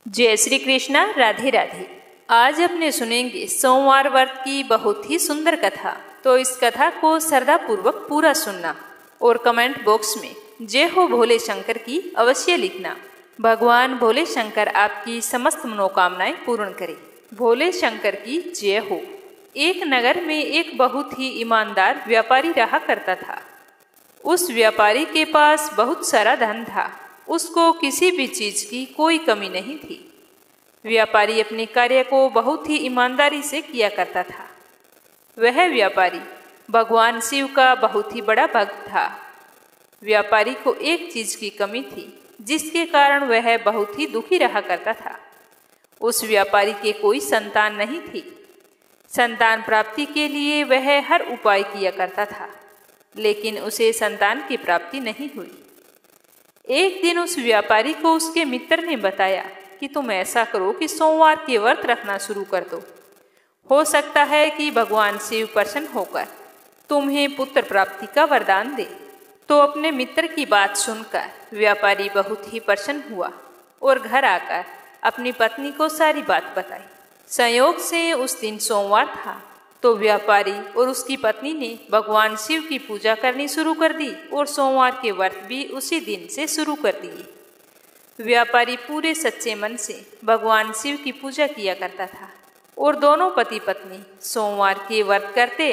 जय श्री कृष्णा। राधे राधे। आज अपने सुनेंगे सोमवार व्रत की बहुत ही सुंदर कथा। तो इस कथा को श्रद्धा पूर्वक पूरा सुनना और कमेंट बॉक्स में जय हो भोले शंकर की अवश्य लिखना। भगवान भोले शंकर आपकी समस्त मनोकामनाएं पूर्ण करें। भोले शंकर की जय हो। एक नगर में एक बहुत ही ईमानदार व्यापारी रहा करता था। उस व्यापारी के पास बहुत सारा धन था। उसको किसी भी चीज की कोई कमी नहीं थी। व्यापारी अपने कार्य को बहुत ही ईमानदारी से किया करता था। वह व्यापारी भगवान शिव का बहुत ही बड़ा भक्त था। व्यापारी को एक चीज की कमी थी, जिसके कारण वह बहुत ही दुखी रहा करता था। उस व्यापारी के कोई संतान नहीं थी। संतान प्राप्ति के लिए वह हर उपाय किया करता था, लेकिन उसे संतान की प्राप्ति नहीं हुई। एक दिन उस व्यापारी को उसके मित्र ने बताया कि तुम ऐसा करो कि सोमवार के व्रत रखना शुरू कर दो। हो सकता है कि भगवान शिव प्रसन्न होकर तुम्हें पुत्र प्राप्ति का वरदान दे। तो अपने मित्र की बात सुनकर व्यापारी बहुत ही प्रसन्न हुआ और घर आकर अपनी पत्नी को सारी बात बताई। संयोग से उस दिन सोमवार था, तो व्यापारी और उसकी पत्नी ने भगवान शिव की पूजा करनी शुरू कर दी और सोमवार के व्रत भी उसी दिन से शुरू कर दिए। व्यापारी पूरे सच्चे मन से भगवान शिव की पूजा किया करता था और दोनों पति पत्नी सोमवार के व्रत करते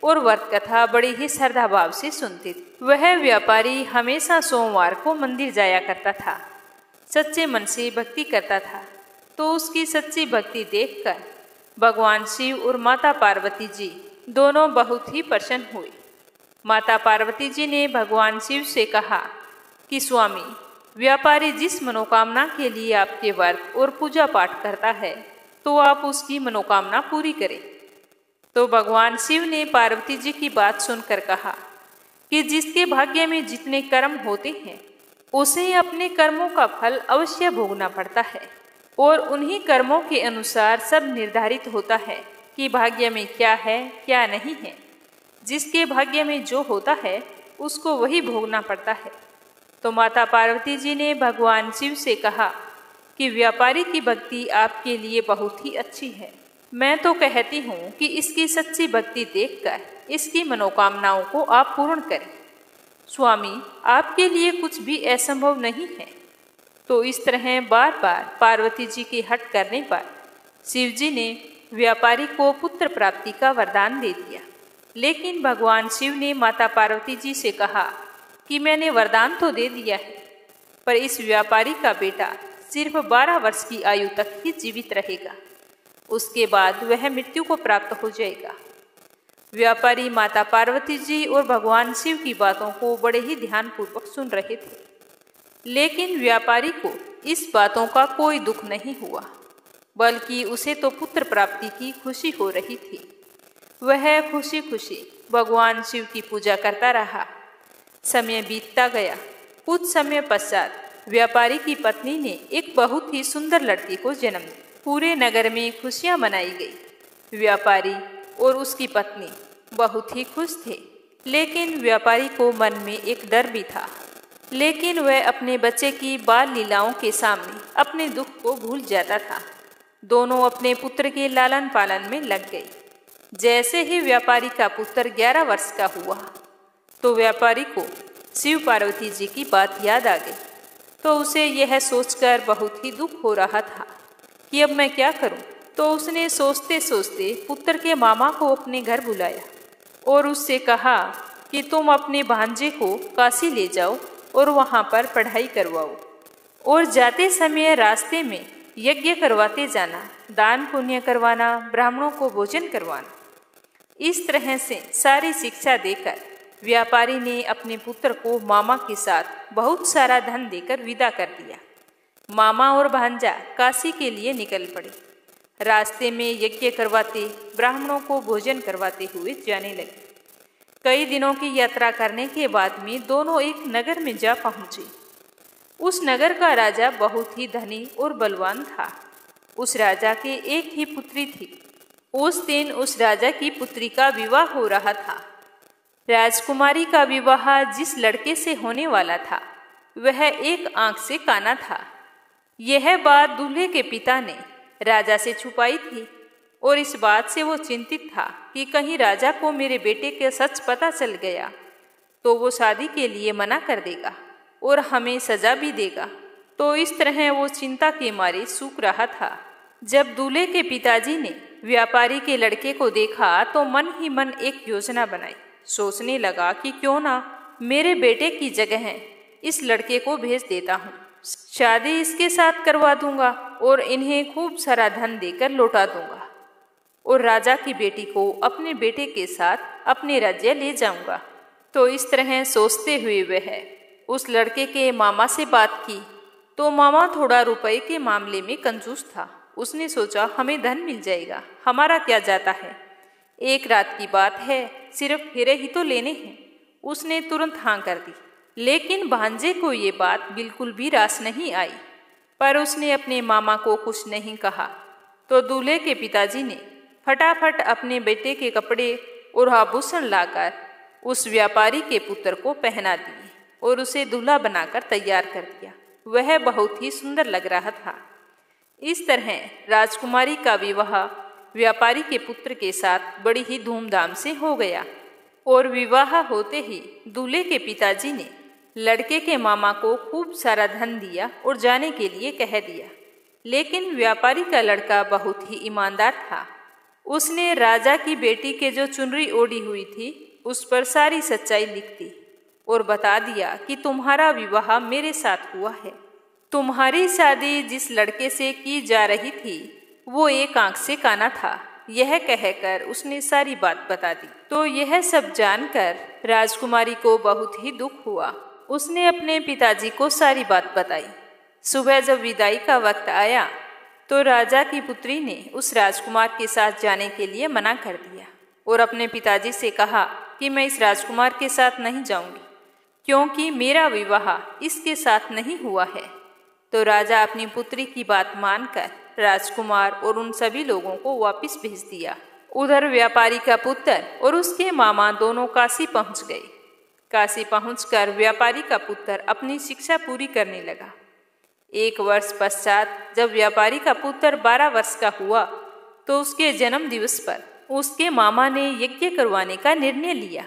और व्रत कथा बड़े ही श्रद्धा भाव से सुनते थे। वह व्यापारी हमेशा सोमवार को मंदिर जाया करता था, सच्चे मन से भक्ति करता था। तो उसकी सच्ची भक्ति देखकर भगवान शिव और माता पार्वती जी दोनों बहुत ही प्रसन्न हुए। माता पार्वती जी ने भगवान शिव से कहा कि स्वामी, व्यापारी जिस मनोकामना के लिए आपके व्रत और पूजा पाठ करता है, तो आप उसकी मनोकामना पूरी करें। तो भगवान शिव ने पार्वती जी की बात सुनकर कहा कि जिसके भाग्य में जितने कर्म होते हैं, उसे अपने कर्मों का फल अवश्य भोगना पड़ता है और उन्हीं कर्मों के अनुसार सब निर्धारित होता है कि भाग्य में क्या है क्या नहीं है। जिसके भाग्य में जो होता है उसको वही भोगना पड़ता है। तो माता पार्वती जी ने भगवान शिव से कहा कि व्यापारी की भक्ति आपके लिए बहुत ही अच्छी है। मैं तो कहती हूँ कि इसकी सच्ची भक्ति देखकर इसकी मनोकामनाओं को आप पूर्ण करें। स्वामी, आपके लिए कुछ भी असंभव नहीं है। तो इस तरह बार बार पार्वती जी के हट करने पर शिव जी ने व्यापारी को पुत्र प्राप्ति का वरदान दे दिया। लेकिन भगवान शिव ने माता पार्वती जी से कहा कि मैंने वरदान तो दे दिया है, पर इस व्यापारी का बेटा सिर्फ 12 वर्ष की आयु तक ही जीवित रहेगा। उसके बाद वह मृत्यु को प्राप्त हो जाएगा। व्यापारी माता पार्वती जी और भगवान शिव की बातों को बड़े ही ध्यानपूर्वक सुन रहे थे, लेकिन व्यापारी को इस बातों का कोई दुख नहीं हुआ, बल्कि उसे तो पुत्र प्राप्ति की खुशी हो रही थी। वह खुशी खुशी भगवान शिव की पूजा करता रहा। समय बीतता गया। कुछ समय पश्चात व्यापारी की पत्नी ने एक बहुत ही सुंदर लड़की को जन्म दिया। पूरे नगर में खुशियां मनाई गई। व्यापारी और उसकी पत्नी बहुत ही खुश थे, लेकिन व्यापारी को मन में एक डर भी था। लेकिन वह अपने बच्चे की बाल लीलाओं के सामने अपने दुख को भूल जाता था। दोनों अपने पुत्र के लालन पालन में लग गए। जैसे ही व्यापारी का पुत्र 11 वर्ष का हुआ, तो व्यापारी को शिव पार्वती जी की बात याद आ गई। तो उसे यह सोचकर बहुत ही दुख हो रहा था कि अब मैं क्या करूं। तो उसने सोचते सोचते पुत्र के मामा को अपने घर बुलाया और उससे कहा कि तुम अपने भांजे को काशी ले जाओ और वहाँ पर पढ़ाई करवाओ, और जाते समय रास्ते में यज्ञ करवाते जाना, दान पुण्य करवाना, ब्राह्मणों को भोजन करवाना। इस तरह से सारी शिक्षा देकर व्यापारी ने अपने पुत्र को मामा के साथ बहुत सारा धन देकर विदा कर दिया। मामा और भांजा काशी के लिए निकल पड़े। रास्ते में यज्ञ करवाते, ब्राह्मणों को भोजन करवाते हुए जाने लगे। कई दिनों की यात्रा करने के बाद में दोनों एक नगर में जा पहुंचे। उस नगर का राजा बहुत ही धनी और बलवान था। उस राजा के एक ही पुत्री थी। उस दिन उस राजा की पुत्री का विवाह हो रहा था। राजकुमारी का विवाह जिस लड़के से होने वाला था, वह एक आंख से काना था। यह बात दूल्हे के पिता ने राजा से छुपाई थी और इस बात से वो चिंतित था कि कहीं राजा को मेरे बेटे का सच पता चल गया तो वो शादी के लिए मना कर देगा और हमें सजा भी देगा। तो इस तरह वो चिंता के मारे सूख रहा था। जब दूल्हे के पिताजी ने व्यापारी के लड़के को देखा तो मन ही मन एक योजना बनाई। सोचने लगा कि क्यों ना मेरे बेटे की जगह इस लड़के को भेज देता हूँ, शादी इसके साथ करवा दूंगा और इन्हें खूब सारा धन देकर लौटा दूंगा और राजा की बेटी को अपने बेटे के साथ अपने राज्य ले जाऊंगा। तो इस तरह सोचते हुए वह उस लड़के के मामा से बात की। तो मामा थोड़ा रुपए के मामले में कंजूस था। उसने सोचा हमें धन मिल जाएगा, हमारा क्या जाता है, एक रात की बात है, सिर्फ फेरे ही तो लेने हैं। उसने तुरंत हाँ कर दी। लेकिन भांजे को ये बात बिल्कुल भी रास नहीं आई, पर उसने अपने मामा को कुछ नहीं कहा। तो दूल्हे के पिताजी ने फटाफट अपने बेटे के कपड़े और आभूषण लाकर उस व्यापारी के पुत्र को पहना दिए और उसे दूल्हा बनाकर तैयार कर दिया। वह बहुत ही सुंदर लग रहा था। इस तरह राजकुमारी का विवाह व्यापारी के पुत्र के साथ बड़ी ही धूमधाम से हो गया और विवाह होते ही दूल्हे के पिताजी ने लड़के के मामा को खूब सारा धन दिया और जाने के लिए कह दिया। लेकिन व्यापारी का लड़का बहुत ही ईमानदार था। उसने राजा की बेटी के जो चुनरी ओढ़ी हुई थी उस पर सारी सच्चाई लिख दी और बता दिया कि तुम्हारा विवाह मेरे साथ हुआ है। तुम्हारी शादी जिस लड़के से की जा रही थी वो एक आंख से काना था। यह कहकर उसने सारी बात बता दी। तो यह सब जानकर राजकुमारी को बहुत ही दुख हुआ। उसने अपने पिताजी को सारी बात बताई। सुबह जब विदाई का वक्त आया तो राजा की पुत्री ने उस राजकुमार के साथ जाने के लिए मना कर दिया और अपने पिताजी से कहा कि मैं इस राजकुमार के साथ नहीं जाऊंगी क्योंकि मेरा विवाह इसके साथ नहीं हुआ है। तो राजा अपनी पुत्री की बात मानकर राजकुमार और उन सभी लोगों को वापस भेज दिया। उधर व्यापारी का पुत्र और उसके मामा दोनों काशी पहुंच गए। काशी पहुंचकर व्यापारी का पुत्र अपनी शिक्षा पूरी करने लगा। 1 वर्ष पश्चात जब व्यापारी का पुत्र 12 वर्ष का हुआ तो उसके जन्म दिवस पर उसके मामा ने यज्ञ करवाने का निर्णय लिया।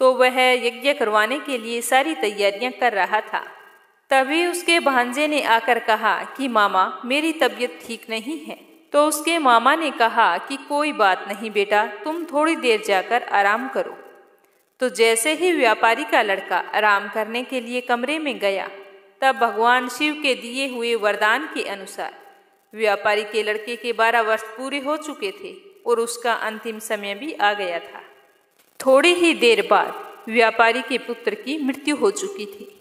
तो वह यज्ञ करवाने के लिए सारी तैयारियां कर रहा था। तभी उसके भांजे ने आकर कहा कि मामा मेरी तबीयत ठीक नहीं है। तो उसके मामा ने कहा कि कोई बात नहीं बेटा, तुम थोड़ी देर जाकर आराम करो। तो जैसे ही व्यापारी का लड़का आराम करने के लिए कमरे में गया तब भगवान शिव के दिए हुए वरदान के अनुसार व्यापारी के लड़के के 12 वर्ष पूरे हो चुके थे और उसका अंतिम समय भी आ गया था। थोड़ी ही देर बाद व्यापारी के पुत्र की मृत्यु हो चुकी थी।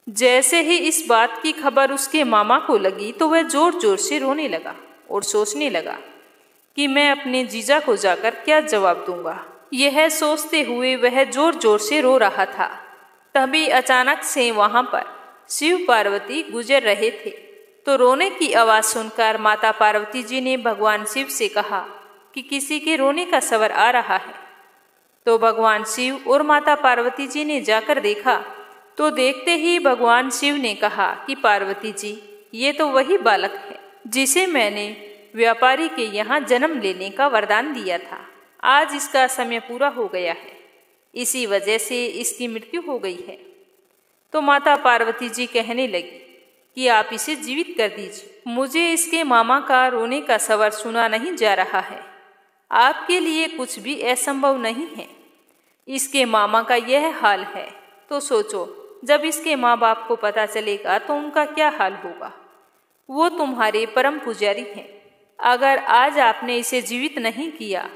जैसे ही इस बात की खबर उसके मामा को लगी तो वह जोर जोर से रोने लगा और सोचने लगा कि मैं अपने जीजा को जाकर क्या जवाब दूंगा। यह सोचते हुए वह जोर जोर से रो रहा था। तभी अचानक से वहां पर शिव पार्वती गुजर रहे थे। तो रोने की आवाज सुनकर माता पार्वती जी ने भगवान शिव से कहा कि किसी के रोने का स्वर आ रहा है। तो भगवान शिव और माता पार्वती जी ने जाकर देखा तो देखते ही भगवान शिव ने कहा कि पार्वती जी, ये तो वही बालक है जिसे मैंने व्यापारी के यहाँ जन्म लेने का वरदान दिया था। आज इसका समय पूरा हो गया है, इसी वजह से इसकी मृत्यु हो गई है। तो माता पार्वती जी कहने लगी कि आप इसे जीवित कर दीजिए, मुझे इसके मामा का रोने का स्वर सुना नहीं जा रहा है। आपके लिए कुछ भी असंभव नहीं है। इसके मामा का यह हाल है तो सोचो जब इसके माँ बाप को पता चलेगा तो उनका क्या हाल होगा। वो तुम्हारे परम पुजारी हैं। अगर आज आपने इसे जीवित नहीं किया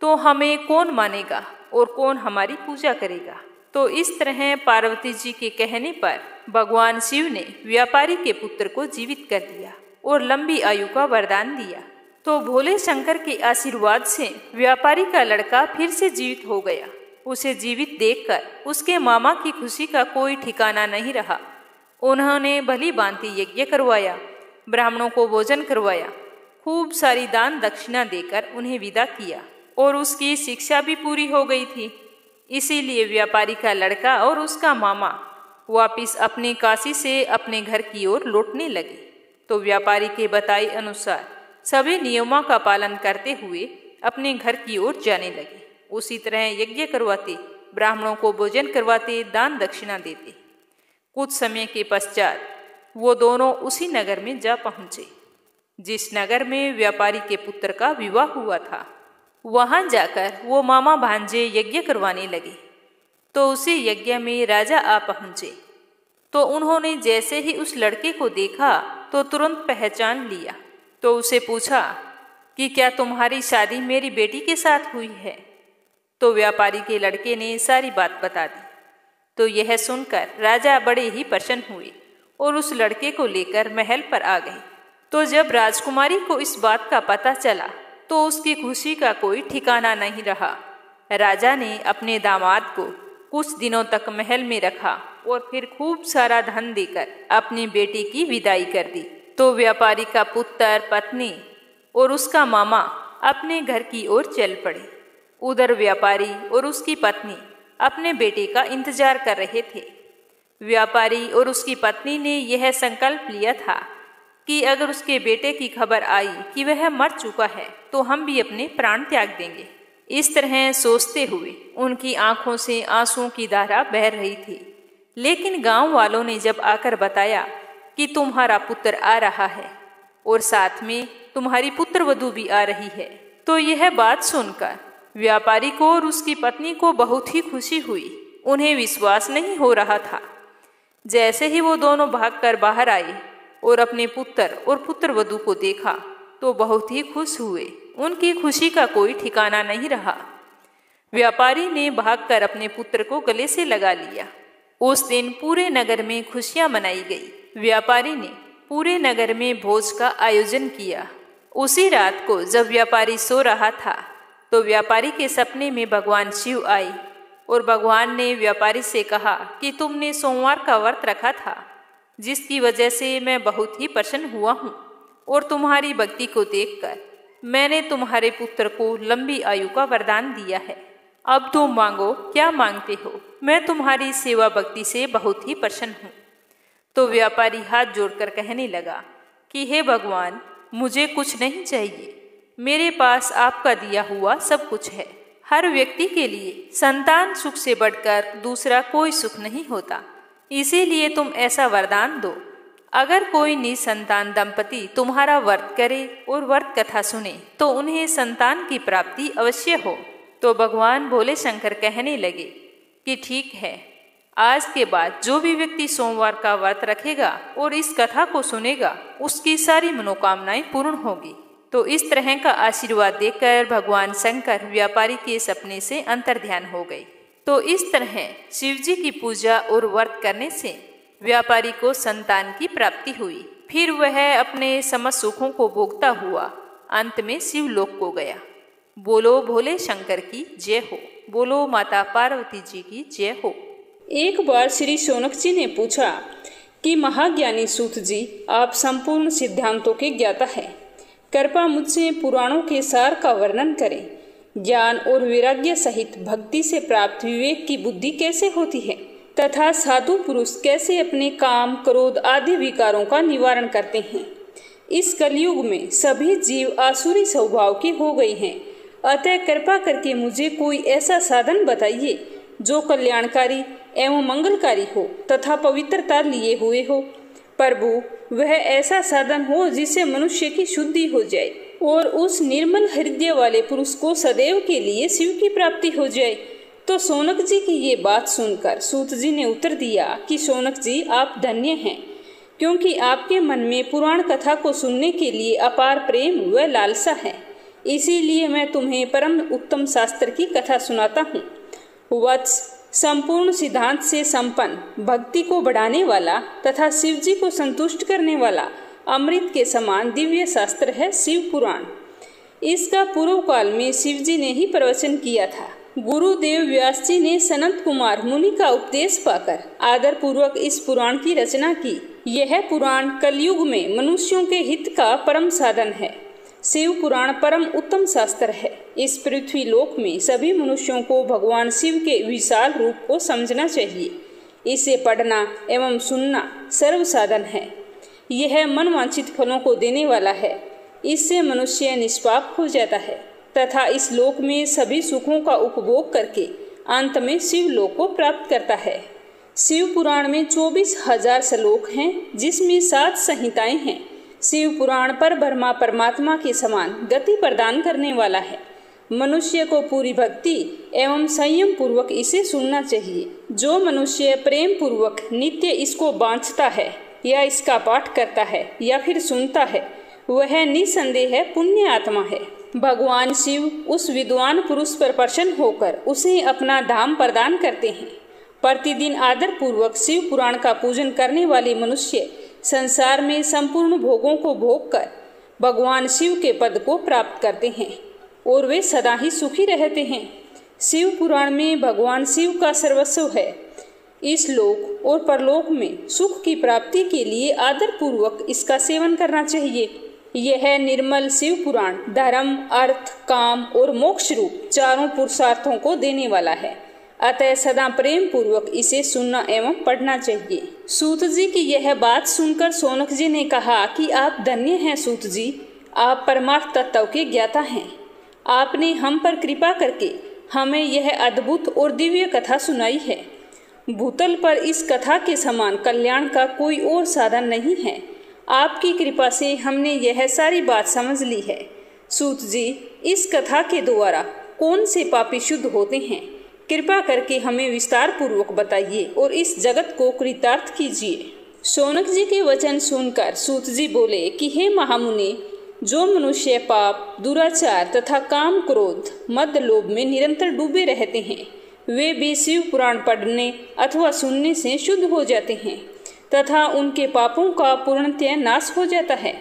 तो हमें कौन मानेगा और कौन हमारी पूजा करेगा। तो इस तरह पार्वती जी के कहने पर भगवान शिव ने व्यापारी के पुत्र को जीवित कर दिया और लंबी आयु का वरदान दिया। तो भोले शंकर के आशीर्वाद से व्यापारी का लड़का फिर से जीवित हो गया। उसे जीवित देखकर उसके मामा की खुशी का कोई ठिकाना नहीं रहा। उन्होंने भली भांति यज्ञ करवाया, ब्राह्मणों को भोजन करवाया, खूब सारी दान दक्षिणा देकर उन्हें विदा किया और उसकी शिक्षा भी पूरी हो गई थी। इसीलिए व्यापारी का लड़का और उसका मामा वापिस अपनी काशी से अपने घर की ओर लौटने लगे। तो व्यापारी के बताए अनुसार सभी नियमों का पालन करते हुए अपने घर की ओर जाने लगे। उसी तरह यज्ञ करवाते, ब्राह्मणों को भोजन करवाते, दान दक्षिणा देते। कुछ समय के पश्चात वो दोनों उसी नगर में जा पहुँचे जिस नगर में व्यापारी के पुत्र का विवाह हुआ था। वहां जाकर वो मामा भांजे यज्ञ करवाने लगे। तो उसी यज्ञ में राजा आ पहुँचे। तो उन्होंने जैसे ही उस लड़के को देखा तो तुरंत पहचान लिया। तो उसे पूछा कि क्या तुम्हारी शादी मेरी बेटी के साथ हुई है? तो व्यापारी के लड़के ने सारी बात बता दी। तो यह सुनकर राजा बड़े ही प्रसन्न हुए और उस लड़के को लेकर महल पर आ गए। तो जब राजकुमारी को इस बात का पता चला तो उसकी खुशी का कोई ठिकाना नहीं रहा। राजा ने अपने दामाद को कुछ दिनों तक महल में रखा और फिर खूब सारा धन देकर अपनी बेटी की विदाई कर दी। तो व्यापारी का पुत्र, पत्नी और उसका मामा अपने घर की ओर चल पड़े। उधर व्यापारी और उसकी पत्नी अपने बेटे का इंतजार कर रहे थे। व्यापारी और उसकी पत्नी ने यह संकल्प लिया था कि अगर उसके बेटे की खबर आई कि वह मर चुका है तो हम भी अपने प्राण त्याग देंगे। इस तरह सोचते हुए उनकी आंखों से आंसुओं की धारा बह रही थी। लेकिन गांव वालों ने जब आकर बताया कि तुम्हारा पुत्र आ रहा है और साथ में तुम्हारी पुत्रवधू भी आ रही है, तो यह बात सुनकर व्यापारी को और उसकी पत्नी को बहुत ही खुशी हुई। उन्हें विश्वास नहीं हो रहा था। जैसे ही वो दोनों भागकर बाहर आए और अपने पुत्र और पुत्रवधू को देखा तो बहुत ही खुश हुए। उनकी खुशी का कोई ठिकाना नहीं रहा। व्यापारी ने भागकर अपने पुत्र को गले से लगा लिया। उस दिन पूरे नगर में खुशियां मनाई गई। व्यापारी ने पूरे नगर में भोज का आयोजन किया। उसी रात को जब व्यापारी सो रहा था तो व्यापारी के सपने में भगवान शिव आए और भगवान ने व्यापारी से कहा कि तुमने सोमवार का व्रत रखा था, जिसकी वजह से मैं बहुत ही प्रसन्न हुआ हूँ और तुम्हारी भक्ति को देखकर मैंने तुम्हारे पुत्र को लंबी आयु का वरदान दिया है। अब तुम मांगो, क्या मांगते हो? मैं तुम्हारी सेवा भक्ति से बहुत ही प्रसन्न हूँ। तो व्यापारी हाथ जोड़कर कहने लगा कि हे भगवान, मुझे कुछ नहीं चाहिए। मेरे पास आपका दिया हुआ सब कुछ है। हर व्यक्ति के लिए संतान सुख से बढ़कर दूसरा कोई सुख नहीं होता, इसीलिए तुम ऐसा वरदान दो। अगर कोई निसंतान दंपति तुम्हारा व्रत करे और व्रत कथा सुने तो उन्हें संतान की प्राप्ति अवश्य हो। तो भगवान भोले शंकर कहने लगे कि ठीक है, आज के बाद जो भी व्यक्ति सोमवार का व्रत रखेगा और इस कथा को सुनेगा उसकी सारी मनोकामनाएं पूर्ण होगी। तो इस तरह का आशीर्वाद देकर भगवान शंकर व्यापारी के सपने से अंतर्ध्यान हो गए। तो इस तरह शिवजी की पूजा और व्रत करने से व्यापारी को संतान की प्राप्ति हुई। फिर वह अपने समस्त सुखों को भोगता हुआ अंत में शिवलोक को गया। बोलो भोले शंकर की जय हो। बोलो माता पार्वती जी की जय हो। एक बार श्री शौनक जी ने पूछा कि महाज्ञानी सूत जी, आप संपूर्ण सिद्धांतों के ज्ञाता हैं, कृपा मुझसे पुराणों के सार का वर्णन करें। ज्ञान और वैराग्य सहित भक्ति से प्राप्त विवेक की बुद्धि कैसे होती है तथा साधु पुरुष कैसे अपने काम, क्रोध आदि विकारों का निवारण करते हैं। इस कलयुग में सभी जीव आसुरी स्वभाव के हो गए हैं, अतः कृपा करके मुझे कोई ऐसा साधन बताइए जो कल्याणकारी एवं मंगलकारी हो तथा पवित्रता लिए हुए हो। प्रभु, वह ऐसा साधन हो जिससे मनुष्य की शुद्धि हो जाए और उस निर्मल हृदय वाले पुरुष को सदैव के लिए शिव की प्राप्ति हो जाए। तो शौनक जी की ये बात सुनकर सूत जी ने उत्तर दिया कि शौनक जी, आप धन्य हैं, क्योंकि आपके मन में पुराण कथा को सुनने के लिए अपार प्रेम व लालसा है। इसीलिए मैं तुम्हें परम उत्तम शास्त्र की कथा सुनाता हूँ। वत्स, संपूर्ण सिद्धांत से संपन्न, भक्ति को बढ़ाने वाला तथा शिव जी को संतुष्ट करने वाला अमृत के समान दिव्य शास्त्र है शिव पुराण। इसका पूर्व काल में शिव जी ने ही प्रवचन किया था। गुरुदेव व्यास जी ने सनत कुमार मुनि का उपदेश पाकर आदर पूर्वक इस पुराण की रचना की। यह पुराण कलयुग में मनुष्यों के हित का परम साधन है। शिव पुराण परम उत्तम शास्त्र है। इस पृथ्वी लोक में सभी मनुष्यों को भगवान शिव के विशाल रूप को समझना चाहिए। इसे पढ़ना एवं सुनना सर्व साधन है। यह मनवांछित फलों को देने वाला है। इससे मनुष्य निष्पाप हो जाता है तथा इस लोक में सभी सुखों का उपभोग करके अंत में शिव लोक को प्राप्त करता है। शिव पुराण में 24,000 श्लोक हैं, जिसमें 7 संहिताएं हैं। शिव पुराण पर ब्रह्मा परमात्मा के समान गति प्रदान करने वाला है। मनुष्य को पूरी भक्ति एवं संयम पूर्वक इसे सुनना चाहिए। जो मनुष्य प्रेम पूर्वक नित्य इसको बांचता है या इसका पाठ करता है या फिर सुनता है, वह निसंदेह पुण्य आत्मा है। भगवान शिव उस विद्वान पुरुष पर प्रसन्न होकर उसे अपना धाम प्रदान करते हैं। प्रतिदिन आदर पूर्वक शिव पुराण का पूजन करने वाले मनुष्य संसार में संपूर्ण भोगों को भोग कर भगवान शिव के पद को प्राप्त करते हैं और वे सदा ही सुखी रहते हैं। शिव पुराण में भगवान शिव का सर्वस्व है। इस लोक और परलोक में सुख की प्राप्ति के लिए आदर पूर्वक इसका सेवन करना चाहिए। यह निर्मल शिव पुराण धर्म, अर्थ, काम और मोक्ष रूप चारों पुरुषार्थों को देने वाला है। अतः सदा प्रेम पूर्वक इसे सुनना एवं पढ़ना चाहिए। सूत जी की यह बात सुनकर शौनक जी ने कहा कि आप धन्य हैं सूत जी, आप परमार्थ तत्व के ज्ञाता हैं। आपने हम पर कृपा करके हमें यह अद्भुत और दिव्य कथा सुनाई है। भूतल पर इस कथा के समान कल्याण का कोई और साधन नहीं है। आपकी कृपा से हमने यह सारी बात समझ ली है। सूत जी, इस कथा के द्वारा कौन से पापी शुद्ध होते हैं, कृपा करके हमें विस्तार पूर्वक बताइए और इस जगत को कृतार्थ कीजिए। शौनक जी के वचन सुनकर सूत जी बोले कि हे महामुनि, जो मनुष्य पाप, दुराचार तथा काम, क्रोध, मद, लोभ में निरंतर डूबे रहते हैं, वे भी शिव पुराण पढ़ने अथवा सुनने से शुद्ध हो जाते हैं तथा उनके पापों का पूर्णतः नाश हो जाता है।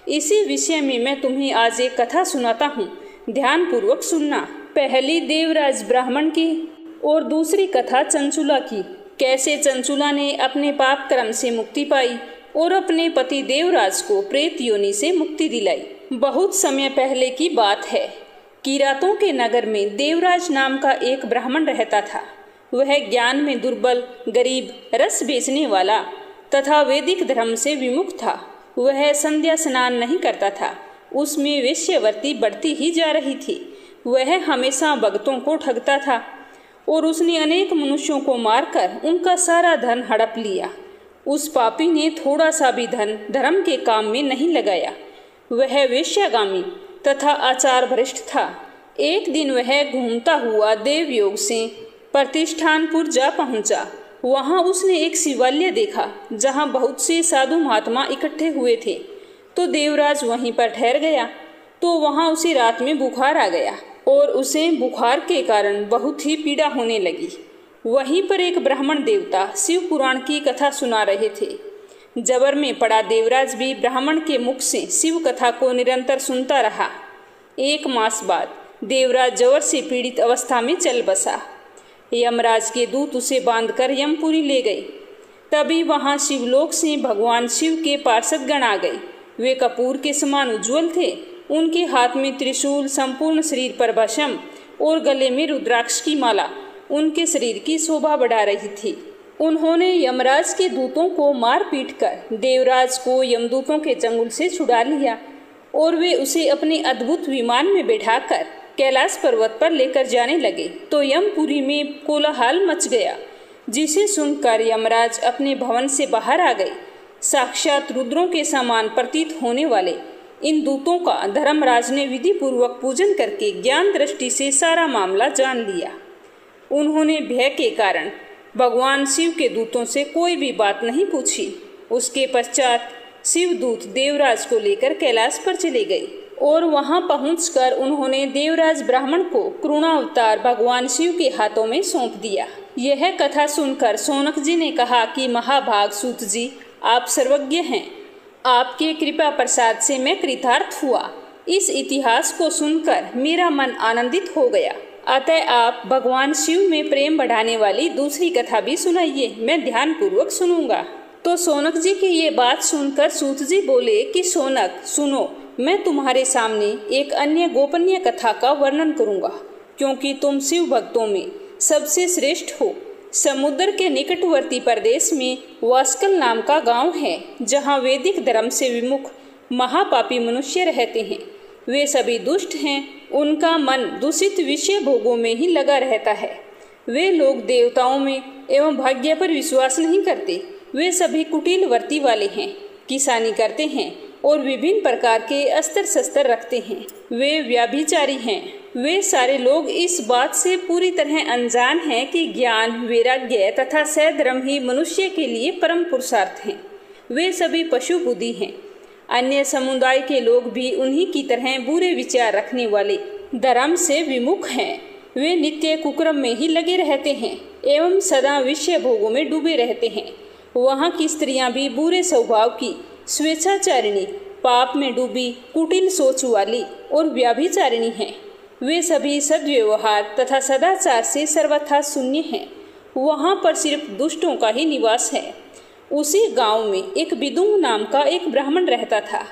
इसी विषय में मैं तुम्हें आज एक कथा सुनाता हूँ, ध्यान पूर्वक सुनना। पहली देवराज ब्राह्मण की और दूसरी कथा चंचुला की। कैसे चंचुला ने अपने पाप कर्म से मुक्ति पाई और अपने पति देवराज को प्रेत योनि से मुक्ति दिलाई। बहुत समय पहले की बात है। किरातों के नगर में देवराज नाम का एक ब्राह्मण रहता था। वह ज्ञान में दुर्बल, गरीब, रस बेचने वाला तथा वैदिक धर्म से विमुख था। वह संध्या स्नान नहीं करता था। उसमें वेश्यावृत्ति बढ़ती ही जा रही थी। वह हमेशा भक्तों को ठगता था और उसने अनेक मनुष्यों को मारकर उनका सारा धन हड़प लिया। उस पापी ने थोड़ा सा भी धन धर्म के काम में नहीं लगाया। वह वेश्यागामी तथा आचार भ्रष्ट था। एक दिन वह घूमता हुआ देवयोग से प्रतिष्ठानपुर जा पहुंचा। वहां उसने एक शिवालय देखा जहां बहुत से साधु महात्मा इकट्ठे हुए थे। तो देवराज वहीं पर ठहर गया। तो वहां उसे रात में बुखार आ गया और उसे बुखार के कारण बहुत ही पीड़ा होने लगी। वहीं पर एक ब्राह्मण देवता शिव पुराण की कथा सुना रहे थे। जबर में पड़ा देवराज भी ब्राह्मण के मुख से शिव कथा को निरंतर सुनता रहा। 1 मास बाद देवराज जबर से पीड़ित अवस्था में चल बसा। यमराज के दूत उसे बांधकर यमपुरी ले गए। तभी वहां शिवलोक से भगवान शिव के पार्षदगण आ गए। वे कपूर के समान उज्ज्वल थे। उनके हाथ में त्रिशूल, संपूर्ण शरीर पर भस्म और गले में रुद्राक्ष की माला उनके शरीर की शोभा बढ़ा रही थी। उन्होंने यमराज के दूतों को मार पीट कर देवराज को यमदूतों के चंगुल से छुड़ा लिया और वे उसे अपने अद्भुत विमान में बैठाकर कैलाश पर्वत पर लेकर जाने लगे। तो यमपुरी में कोलाहल मच गया, जिसे सुनकर यमराज अपने भवन से बाहर आ गए। साक्षात रुद्रों के समान प्रतीत होने वाले इन दूतों का धर्मराज ने विधि पूर्वक पूजन करके ज्ञान दृष्टि से सारा मामला जान लिया। उन्होंने भय के कारण भगवान शिव के दूतों से कोई भी बात नहीं पूछी। उसके पश्चात शिवदूत देवराज को लेकर कैलाश पर चले गए और वहां पहुंचकर उन्होंने देवराज ब्राह्मण को कृणावतार भगवान शिव के हाथों में सौंप दिया। यह कथा सुनकर शौनक जी ने कहा कि महाभाग सूत जी, आप सर्वज्ञ हैं। आपके कृपा प्रसाद से मैं कृतार्थ हुआ। इस इतिहास को सुनकर मेरा मन आनंदित हो गया। अतः आप भगवान शिव में प्रेम बढ़ाने वाली दूसरी कथा भी सुनाइए, मैं ध्यान पूर्वक सुनूंगा। तो शौनक जी की ये बात सुनकर सूत जी बोले कि शौनक सुनो, मैं तुम्हारे सामने एक अन्य गोपनीय कथा का वर्णन करूंगा, क्योंकि तुम शिव भक्तों में सबसे श्रेष्ठ हो। समुद्र के निकटवर्ती प्रदेश में वास्कल नाम का गांव है, जहां वैदिक धर्म से विमुख महापापी मनुष्य रहते हैं। वे सभी दुष्ट हैं। उनका मन दूषित विषय भोगों में ही लगा रहता है। वे लोग देवताओं में एवं भाग्य पर विश्वास नहीं करते। वे सभी कुटिल वृत्ति वाले हैं, किसानी करते हैं और विभिन्न प्रकार के अस्त्र शस्त्र रखते हैं। वे व्यभिचारी हैं। वे सारे लोग इस बात से पूरी तरह अनजान हैं कि ज्ञान, वैराग्य तथा सद्धर्म ही मनुष्य के लिए परम पुरुषार्थ हैं। वे सभी पशु बुद्धि हैं। अन्य समुदाय के लोग भी उन्हीं की तरह बुरे विचार रखने वाले धर्म से विमुख हैं। वे नित्य कुकर्म में ही लगे रहते हैं एवं सदा विषय भोगों में डूबे रहते हैं। वहाँ की स्त्रियां भी बुरे स्वभाव की, स्वेच्छाचारिणी, पाप में डूबी, कुटिल सोच वाली और व्यभिचारिणी हैं। वे सभी सद्व्यवहार तथा सदाचार से सर्वथा शून्य हैं। वहाँ पर सिर्फ दुष्टों का ही निवास है। उसी गांव में एक विदुंग नाम का एक ब्राह्मण रहता था।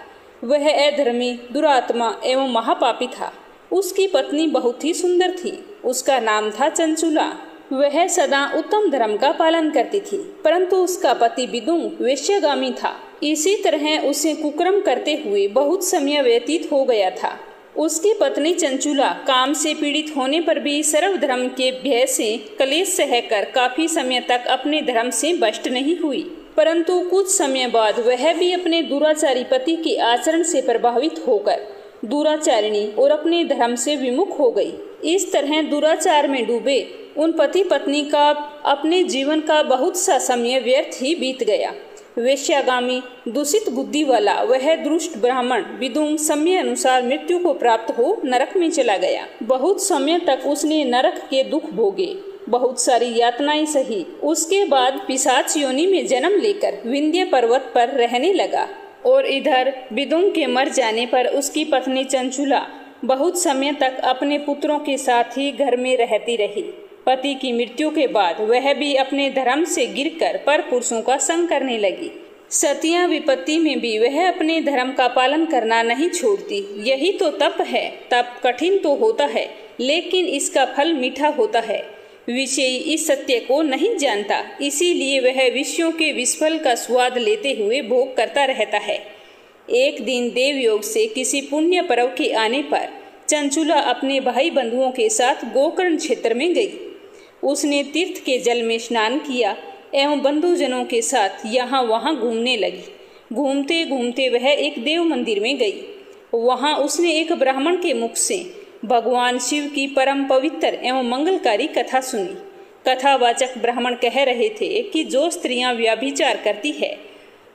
वह अधर्मी, दुरात्मा एवं महापापी था। उसकी पत्नी बहुत ही सुंदर थी। उसका नाम था चंचुला। वह सदा उत्तम धर्म का पालन करती थी, परंतु उसका पति विदुंग वेश्यागामी था। इसी तरह उसे कुकर्म करते हुए बहुत समय व्यतीत हो गया था। उसकी पत्नी चंचुला काम से पीड़ित होने पर भी सर्वधर्म के भय से क्लेश सहकर काफी समय तक अपने धर्म से भ्रष्ट नहीं हुई, परंतु कुछ समय बाद वह भी अपने दुराचारी पति के आचरण से प्रभावित होकर दुराचारिणी और अपने धर्म से विमुख हो गई। इस तरह दुराचार में डूबे उन पति पत्नी का अपने जीवन का बहुत सा समय व्यर्थ ही बीत गया। वेश्यागामी, दूषित बुद्धि वाला वह दुष्ट ब्राह्मण विदुंग समय अनुसार मृत्यु को प्राप्त हो नरक में चला गया। बहुत समय तक उसने नरक के दुख भोगे, बहुत सारी यातनाएं सही। उसके बाद पिशाच योनि में जन्म लेकर विंध्य पर्वत पर रहने लगा और इधर विदुंग के मर जाने पर उसकी पत्नी चंचुला बहुत समय तक अपने पुत्रों के साथ ही घर में रहती रही। पति की मृत्यु के बाद वह भी अपने धर्म से गिरकर पर पुरुषों का संग करने लगी। सतियां विपत्ति में भी वह अपने धर्म का पालन करना नहीं छोड़ती। यही तो तप है। तप कठिन तो होता है, लेकिन इसका फल मीठा होता है। विषयी इस सत्य को नहीं जानता, इसीलिए वह विषयों के विस्फल का स्वाद लेते हुए भोग करता रहता है। एक दिन देवयोग से किसी पुण्य पर्व के आने पर चंचुला अपने भाई बंधुओं के साथ गोकर्ण क्षेत्र में गई। उसने तीर्थ के जल में स्नान किया एवं बंधुजनों के साथ यहाँ वहाँ घूमने लगी। घूमते घूमते वह एक देव मंदिर में गई। वहाँ उसने एक ब्राह्मण के मुख से भगवान शिव की परम पवित्र एवं मंगलकारी कथा सुनी। कथावाचक ब्राह्मण कह रहे थे कि जो स्त्रियां व्यभिचार करती है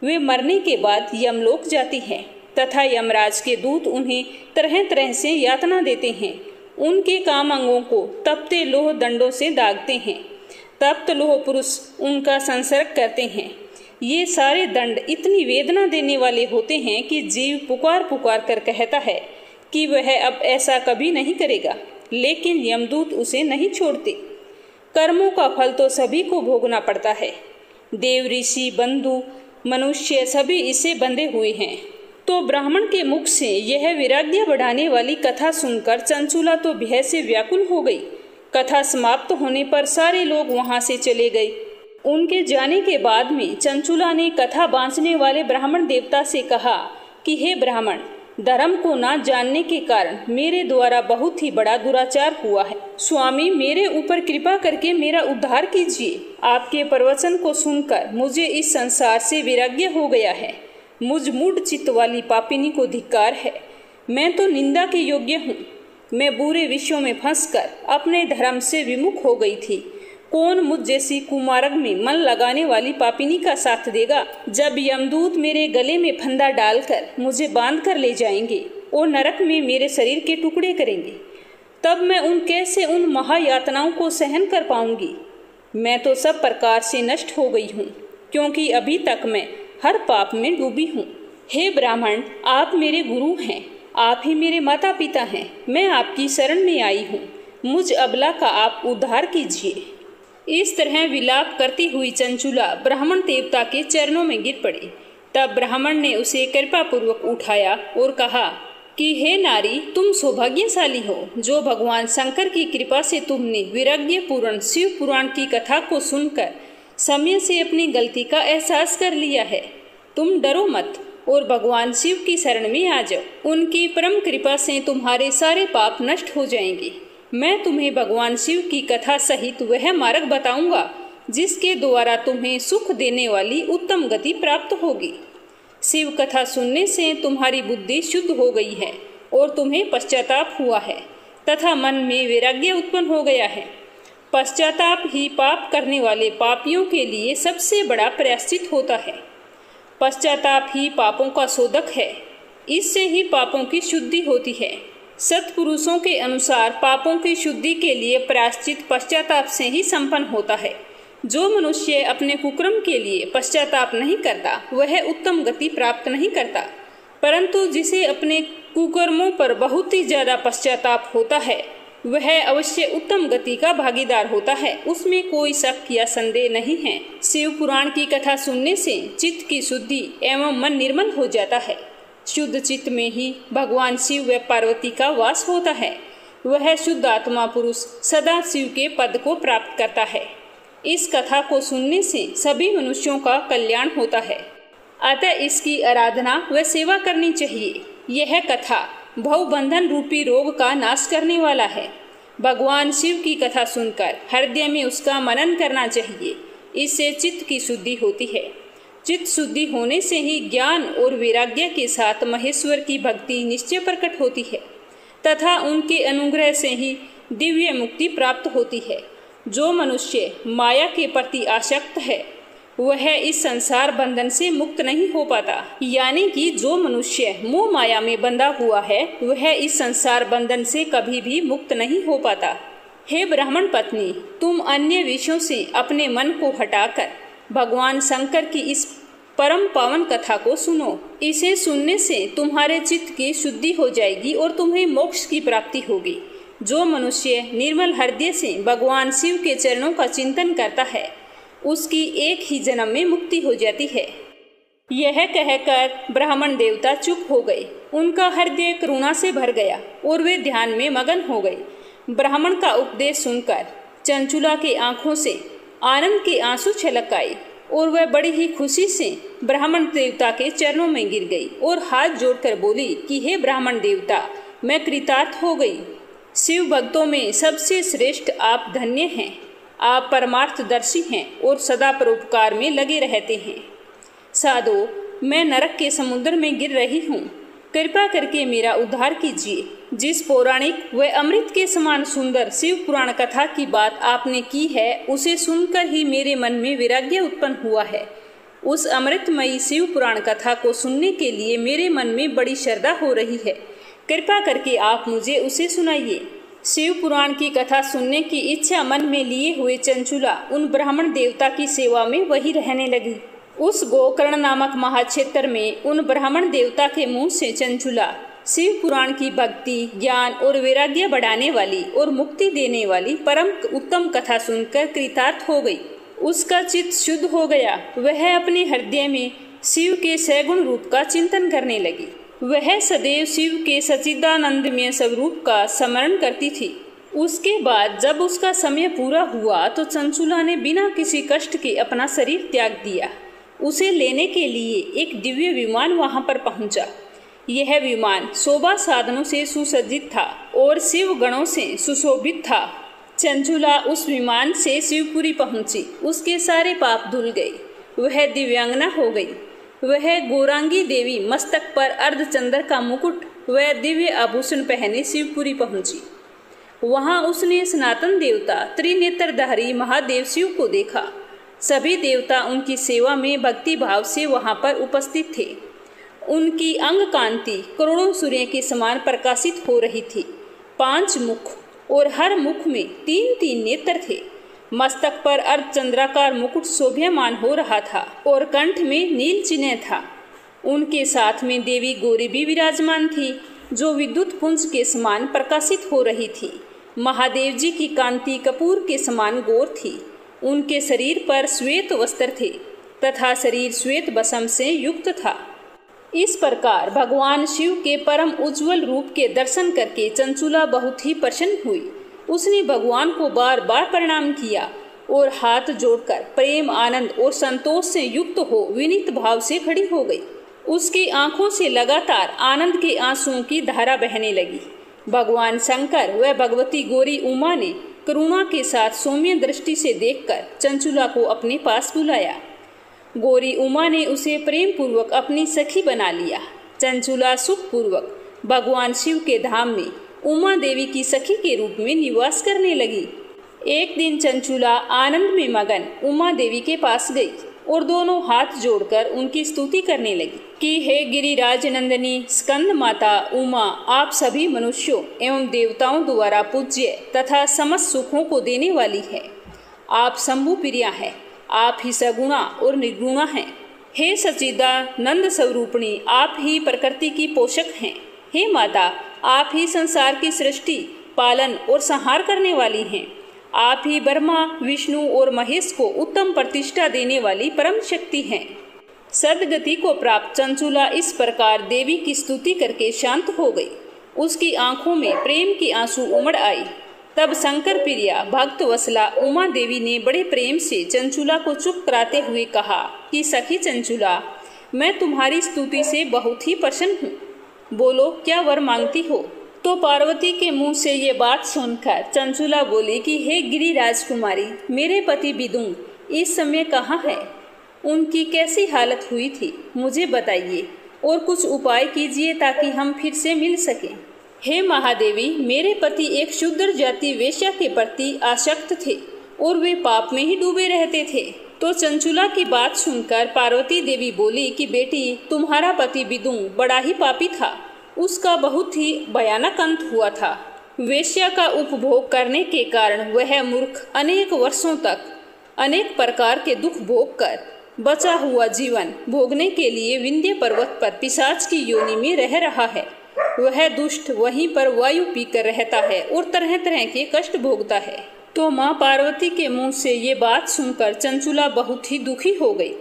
वे मरने के बाद यमलोक जाती हैं तथा यमराज के दूत उन्हें तरह तरह से यातना देते हैं। उनके काम अंगों को तपते लोह दंडों से दागते हैं। तप्त लोह पुरुष उनका संसर्ग करते हैं। ये सारे दंड इतनी वेदना देने वाले होते हैं कि जीव पुकार पुकार कर कहता है कि वह अब ऐसा कभी नहीं करेगा, लेकिन यमदूत उसे नहीं छोड़ते। कर्मों का फल तो सभी को भोगना पड़ता है। देव, ऋषि, बंधु, मनुष्य सभी इसे बंधे हुए हैं। तो ब्राह्मण के मुख से यह वैराग्य बढ़ाने वाली कथा सुनकर चंचुला तो भय से व्याकुल हो गई। कथा समाप्त होने पर सारे लोग वहां से चले गए। उनके जाने के बाद में चंचुला ने कथा बांचने वाले ब्राह्मण देवता से कहा कि हे ब्राह्मण, धर्म को ना जानने के कारण मेरे द्वारा बहुत ही बड़ा दुराचार हुआ है। स्वामी, मेरे ऊपर कृपा करके मेरा उद्धार कीजिए। आपके प्रवचन को सुनकर मुझे इस संसार से वैराग्य हो गया है। मुझ मूढ़ चित्त वाली पापिनी को धिक्कार है। मैं तो निंदा के योग्य हूँ। मैं बुरे विषयों में फंसकर अपने धर्म से विमुख हो गई थी। कौन मुझ जैसी कुमार्ग में मन लगाने वाली पापिनी का साथ देगा? जब यमदूत मेरे गले में फंदा डालकर मुझे बांध कर ले जाएंगे और नरक में मेरे शरीर के टुकड़े करेंगे, तब मैं कैसे उन महायातनाओं को सहन कर पाऊंगी? मैं तो सब प्रकार से नष्ट हो गई हूँ, क्योंकि अभी तक मैं हर पाप में डूबी हूँ। हे ब्राह्मण, आप मेरे गुरु हैं, आप ही मेरे माता पिता हैं। मैं आपकी शरण में आई हूँ। मुझ अबला का आप उद्धार कीजिए। इस तरह विलाप करती हुई चंचुला ब्राह्मण देवता के चरणों में गिर पड़ी। तब ब्राह्मण ने उसे कृपापूर्वक उठाया और कहा, कि हे नारी, तुम सौभाग्यशाली हो जो भगवान शंकर की कृपा से तुमने वैराग्य पूर्ण शिव पुराण की कथा को सुनकर समय से अपनी गलती का एहसास कर लिया है। तुम डरो मत और भगवान शिव की शरण में आ जाओ। उनकी परम कृपा से तुम्हारे सारे पाप नष्ट हो जाएंगे। मैं तुम्हें भगवान शिव की कथा सहित वह मार्ग बताऊंगा जिसके द्वारा तुम्हें सुख देने वाली उत्तम गति प्राप्त होगी। शिव कथा सुनने से तुम्हारी बुद्धि शुद्ध हो गई है और तुम्हें पश्चाताप हुआ है तथा मन में वैराग्य उत्पन्न हो गया है। पश्चाताप ही पाप करने वाले पापियों के लिए सबसे बड़ा प्रायश्चित होता है। पश्चाताप ही पापों का शोधक है। इससे ही पापों की शुद्धि होती है। सत्पुरुषों के अनुसार पापों की शुद्धि के लिए प्रायश्चित पश्चाताप से ही संपन्न होता है। जो मनुष्य अपने कुकर्म के लिए पश्चाताप नहीं करता वह उत्तम गति प्राप्त नहीं करता, परंतु जिसे अपने कुकर्मों पर बहुत ही ज्यादा पश्चाताप होता है वह अवश्य उत्तम गति का भागीदार होता है। उसमें कोई शक या संदेह नहीं है। शिव पुराण की कथा सुनने से चित्त की शुद्धि एवं मन निर्मल हो जाता है। शुद्ध चित्त में ही भगवान शिव व पार्वती का वास होता है। वह शुद्ध आत्मा पुरुष सदा शिव के पद को प्राप्त करता है। इस कथा को सुनने से सभी मनुष्यों का कल्याण होता है, अतः इसकी आराधना व सेवा करनी चाहिए। यह कथा भवबंधन रूपी रोग का नाश करने वाला है। भगवान शिव की कथा सुनकर हृदय में उसका मनन करना चाहिए। इससे चित्त की शुद्धि होती है। चित्त शुद्धि होने से ही ज्ञान और वैराग्य के साथ महेश्वर की भक्ति निश्चय प्रकट होती है तथा उनके अनुग्रह से ही दिव्य मुक्ति प्राप्त होती है। जो मनुष्य माया के प्रति आसक्त है वह इस संसार बंधन से मुक्त नहीं हो पाता। यानी कि जो मनुष्य मोह माया में बंधा हुआ है वह इस संसार बंधन से कभी भी मुक्त नहीं हो पाता। हे ब्राह्मण पत्नी, तुम अन्य विषयों से अपने मन को हटाकर भगवान शंकर की इस परम पावन कथा को सुनो। इसे सुनने से तुम्हारे चित्त की शुद्धि हो जाएगी और तुम्हें मोक्ष की प्राप्ति होगी। जो मनुष्य निर्मल हृदय से भगवान शिव के चरणों का चिंतन करता है उसकी एक ही जन्म में मुक्ति हो जाती है। यह कहकर ब्राह्मण देवता चुप हो गए। उनका हृदय करुणा से भर गया और वे ध्यान में मगन हो गए। ब्राह्मण का उपदेश सुनकर चंचुला की आंखों से आनंद के आंसू छलक आए और वह बड़ी ही खुशी से ब्राह्मण देवता के चरणों में गिर गई और हाथ जोड़कर बोली कि हे ब्राह्मण देवता, मैं कृतार्थ हो गई। शिव भक्तों में सबसे श्रेष्ठ आप धन्य हैं। आप परमार्थदर्शी हैं और सदा परोपकार में लगे रहते हैं। साधो, मैं नरक के समुद्र में गिर रही हूँ। कृपा करके मेरा उद्धार कीजिए। जिस पौराणिक व अमृत के समान सुंदर शिव पुराण कथा की बात आपने की है उसे सुनकर ही मेरे मन में वैराग्य उत्पन्न हुआ है। उस अमृतमयी शिव पुराण कथा को सुनने के लिए मेरे मन में बड़ी श्रद्धा हो रही है। कृपा करके आप मुझे उसे सुनाइए। शिव पुराण की कथा सुनने की इच्छा मन में लिए हुए चंचुला उन ब्राह्मण देवता की सेवा में वही रहने लगी। उस गोकर्ण नामक महाक्षेत्र में उन ब्राह्मण देवता के मुंह से चंचुला शिव पुराण की भक्ति, ज्ञान और वैराग्य बढ़ाने वाली और मुक्ति देने वाली परम उत्तम कथा सुनकर कृतार्थ हो गई। उसका चित्त शुद्ध हो गया। वह अपने हृदय में शिव के सगुण रूप का चिंतन करने लगी। वह सदैव शिव के सच्चिदानंदमय स्वरूप का स्मरण करती थी। उसके बाद जब उसका समय पूरा हुआ तो चंचुला ने बिना किसी कष्ट के अपना शरीर त्याग दिया। उसे लेने के लिए एक दिव्य विमान वहां पर पहुंचा। यह विमान शोभा साधनों से सुसज्जित था और शिव गणों से सुशोभित था। चंचुला उस विमान से शिवपुरी पहुंची। उसके सारे पाप धुल गए। वह दिव्यांगना हो गई। वह गौरांगी देवी मस्तक पर अर्धचंद्र का मुकुट व दिव्य आभूषण पहने शिवपुरी पहुंची। वहां उसने सनातन देवता त्रिनेत्रधारी महादेव शिव को देखा। सभी देवता उनकी सेवा में भक्ति भाव से वहां पर उपस्थित थे। उनकी अंग कांति करोड़ों सूर्य के समान प्रकाशित हो रही थी। 5 मुख और हर मुख में 3-3 नेत्र थे। मस्तक पर अर्धचंद्राकार मुकुट शोभ्यमान हो रहा था और कंठ में नील चिन्ह था। उनके साथ में देवी गौरी भी विराजमान थी जो विद्युत पुंज के समान प्रकाशित हो रही थी। महादेव जी की कांति कपूर के समान गौर थी। उनके शरीर पर श्वेत वस्त्र थे तथा शरीर श्वेत बसम से युक्त था। इस प्रकार भगवान शिव के परम उज्जवल रूप के दर्शन करके चंचुला बहुत ही प्रसन्न हुई। उसने भगवान को बार बार प्रणाम किया और हाथ जोड़कर प्रेम, आनंद और संतोष से युक्त हो विनीत भाव से खड़ी हो गई। उसकी आंखों से लगातार आनंद के आंसुओं की धारा बहने लगी। भगवान शंकर व भगवती गौरी उमा ने करुणा के साथ सौम्य दृष्टि से देखकर चंचुला को अपने पास बुलाया। गौरी उमा ने उसे प्रेम पूर्वक अपनी सखी बना लिया। चंचुला सुख पूर्वक भगवान शिव के धाम में उमा देवी की सखी के रूप में निवास करने लगी। एक दिन चंचुला आनंद में मगन उमा देवी के पास गई और दोनों हाथ जोड़कर उनकी स्तुति करने लगी कि हे गिरिराज नंदिनी स्कंद माता उमा, आप सभी मनुष्यों एवं देवताओं द्वारा पूज्य तथा समस्त सुखों को देने वाली है। आप शंभु प्रिया है, आप ही सगुणा और निर्गुणा हैं। हे सच्चिदानंद स्वरूपिणी, आप ही प्रकृति की पोषक हैं। हे माता, आप ही संसार की सृष्टि, पालन और संहार करने वाली हैं। आप ही ब्रह्मा, विष्णु और महेश को उत्तम प्रतिष्ठा देने वाली परम शक्ति हैं। सदगति को प्राप्त चंचुला इस प्रकार देवी की स्तुति करके शांत हो गई। उसकी आंखों में प्रेम के आंसू उमड़ आए। तब शंकर प्रिया भक्त वसला उमा देवी ने बड़े प्रेम से चंचुला को चुप कराते हुए कहा कि सखी चंचुला, मैं तुम्हारी स्तुति से बहुत ही प्रसन्न हूँ। बोलो, क्या वर मांगती हो? तो पार्वती के मुंह से ये बात सुनकर चंचुला बोली कि हे गिरि राजकुमारी, मेरे पति विदुर इस समय कहाँ है? उनकी कैसी हालत हुई थी, मुझे बताइए और कुछ उपाय कीजिए ताकि हम फिर से मिल सकें। हे महादेवी, मेरे पति एक शूद्र जाति वेश्या के प्रति आसक्त थे और वे पाप में ही डूबे रहते थे। तो चंचुला की बात सुनकर पार्वती देवी बोली कि बेटी, तुम्हारा पति विदुर बड़ा ही पापी था। उसका बहुत ही भयानक अंत हुआ था। वेश्या का उपभोग करने के कारण वह मूर्ख अनेक वर्षों तक अनेक प्रकार के दुख भोग कर बचा हुआ जीवन भोगने के लिए विंध्य पर्वत पर पिशाच की योनि में रह रहा है। वह दुष्ट वहीं पर वायु पीकर रहता है और तरह तरह के कष्ट भोगता है। तो माँ पार्वती के मुंह से ये बात सुनकर चंचुला बहुत ही दुखी हो गई।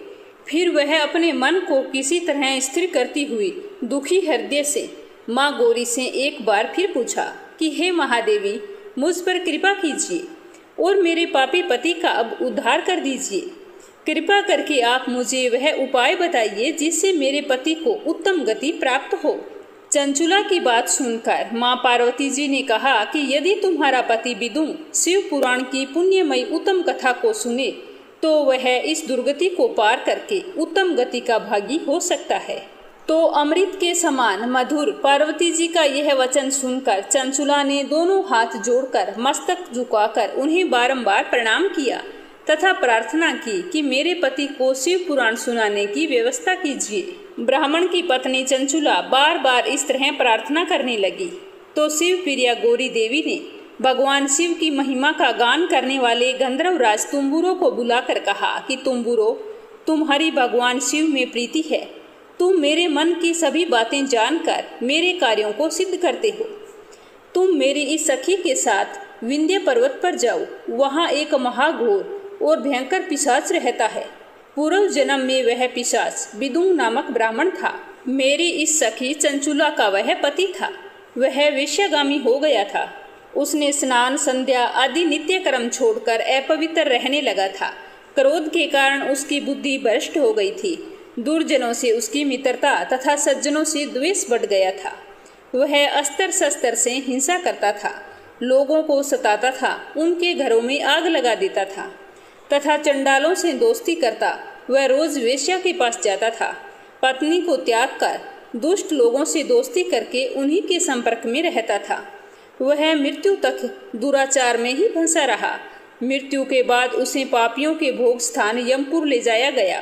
फिर वह अपने मन को किसी तरह स्थिर करती हुई दुखी हृदय से माँ गौरी से एक बार फिर पूछा कि हे महादेवी, मुझ पर कृपा कीजिए और मेरे पापी पति का अब उद्धार कर दीजिए। कृपा करके आप मुझे वह उपाय बताइए जिससे मेरे पति को उत्तम गति प्राप्त हो। चंचुला की बात सुनकर माँ पार्वती जी ने कहा कि यदि तुम्हारा पति विदुर शिव पुराण की पुण्यमयी उत्तम कथा को सुने तो वह इस दुर्गति को पार करके उत्तम गति का भागी हो सकता है। तो अमृत के समान मधुर पार्वती जी का यह वचन सुनकर चंचुला ने दोनों हाथ जोड़कर मस्तक झुकाकर उन्हें बारंबार प्रणाम किया तथा प्रार्थना की कि मेरे पति को शिव पुराण सुनाने की व्यवस्था कीजिए। ब्राह्मण की पत्नी चंचुला बार बार इस तरह प्रार्थना करने लगी। तो शिव प्रिया गौरी देवी ने भगवान शिव की महिमा का गान करने वाले गंधर्वराज तुम्बुरो को बुलाकर कहा कि तुम्बुरो, तुम्हारी भगवान शिव में प्रीति है। तुम मेरे मन की सभी बातें जानकर मेरे कार्यों को सिद्ध करते हो। तुम मेरी इस सखी के साथ विंध्य पर्वत पर जाओ। वहाँ एक महाघोर और भयंकर पिशाच रहता है। पूर्व जन्म में वह पिशाच विदुर नामक ब्राह्मण था। मेरी इस सखी चंचुला का वह पति था। वह वेश्यागामी हो गया था। उसने स्नान, संध्या आदि नित्य कर्म छोड़कर अपवित्र रहने लगा था। क्रोध के कारण उसकी बुद्धि भ्रष्ट हो गई थी। दुर्जनों से उसकी मित्रता तथा सज्जनों से द्वेष बढ़ गया था। वह अस्त्र शस्त्र से हिंसा करता था, लोगों को सताता था, उनके घरों में आग लगा देता था तथा चंडालों से दोस्ती करता। वह रोज वेश्या के पास जाता था। पत्नी को त्याग कर दुष्ट लोगों से दोस्ती करके उन्हीं के संपर्क में रहता था। वह मृत्यु तक दुराचार में ही फंसा रहा। मृत्यु के बाद उसे पापियों के भोग स्थान यमपुर ले जाया गया।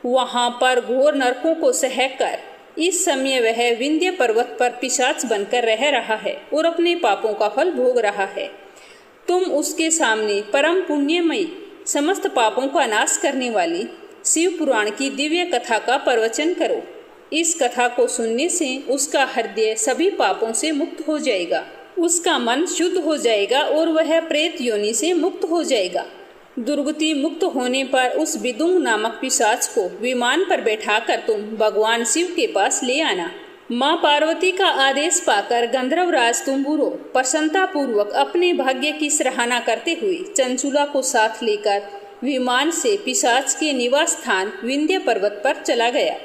वहां पर घोर नरकों को सहकर इस समय वह विंध्य पर्वत पर पिशाच बनकर रह रहा है और अपने पापों का फल भोग रहा है। तुम उसके सामने परम पुण्यमयी समस्त पापों का नाश करने वाली शिव पुराण की दिव्य कथा का प्रवचन करो। इस कथा को सुनने से उसका हृदय सभी पापों से मुक्त हो जाएगा, उसका मन शुद्ध हो जाएगा और वह प्रेत योनि से मुक्त हो जाएगा। दुर्गति मुक्त होने पर उस विदुंग नामक पिशाच को विमान पर बैठाकर तुम भगवान शिव के पास ले आना। माँ पार्वती का आदेश पाकर गंधर्वराज तुम्बुरो प्रसन्नता पूर्वक अपने भाग्य की सराहना करते हुए चंचुला को साथ लेकर विमान से पिशाच के निवास स्थान विंध्य पर्वत पर चला गया।